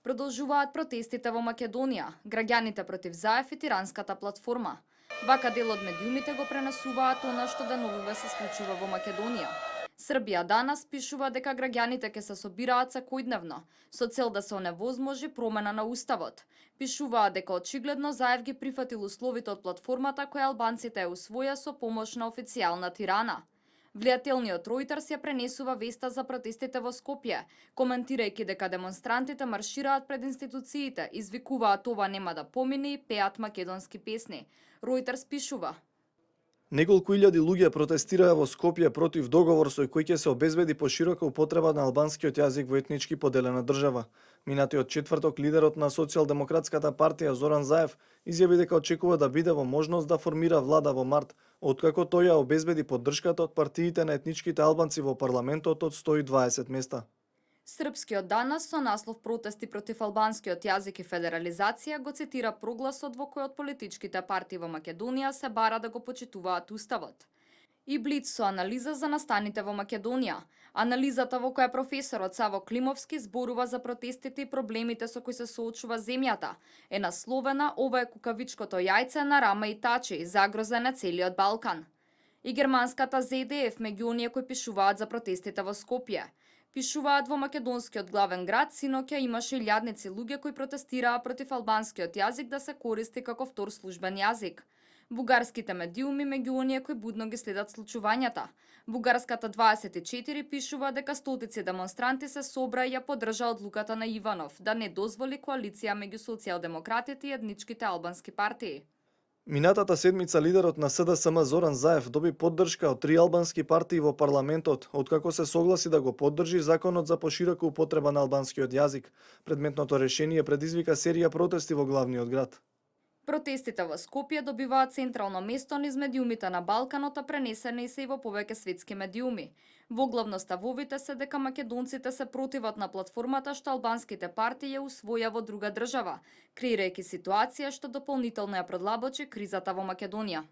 Продолжуваат протестите во Македонија, граѓаните против Заев и тиранската платформа. Вака дел од медиумите го пренесуваат она што деновиве се случува во Македонија. Србија данас пишува дека граѓаните ќе се собираат секојдневно, со цел да се оневозможи промена на уставот. Пишуваат дека очигледно Заев ги прифатил условите од платформата која албанците ја усвоја со помош на официјална Тирана. Влијателниот Ројтерс ја пренесува веста за протестите во Скопје, коментирајќи дека демонстрантите маршираат пред институциите, извикуваат ова нема да помине и пеат македонски песни. Ројтерс пишува: Неколку илјади луѓе протестираа во Скопје против договор со кој ќе се обезбеди поширока употреба на албанскиот јазик во етнички поделена држава. Минатиот четврток лидерот на Социјалдемократската партија Зоран Заев изјави дека очекува да биде во можност да формира влада во март, откако тој ја обезбеди поддршката од партиите на етничките албанци во парламентот од 120 места. Српскиот данас со наслов протести против албанскиот јазик и федерализација го цитира прогласот во кој од политичките партии во Македонија се бара да го почитуваат уставот. И Блиц со анализа за настаните во Македонија. Анализата во која професорот Саво Климовски зборува за протестите и проблемите со кои се соочува земјата е насловена "Ова е кукавичкото јајце на Рама и Тачи, загрозен е целиот Балкан". И германската ZDF меѓу оние кои пишуваат за протестите во Скопје. Пишуваат во македонскиот главен град синоќа имаше илјадници луѓе кои протестираа против албанскиот јазик да се користи како втор службен јазик. Бугарските медиуми меѓу оние кои будно ги следат случувањата. Бугарската 24 пишува дека стотици демонстранти се собра и ја поддржа одлуката на Иванов да не дозволи коалиција меѓу социјалдемократите и етничките албански партии. Минатата седмица лидерот на СДСМ Зоран Заев доби поддршка од 3 албански партии во парламентот, откако се согласи да го поддржи законот за поширока употреба на албанскиот јазик. Предметното решение предизвика серија протести во главниот град. Протестите во Скопје добиваат централно место низ медиумите на Балканот, а пренесени се и во повеќе светски медиуми. Воглавно ставовите се дека македонците се противат на платформата што албанските партии ја усвоја во друга држава, креирајќи ситуација што дополнително ја продлабочи кризата во Македонија.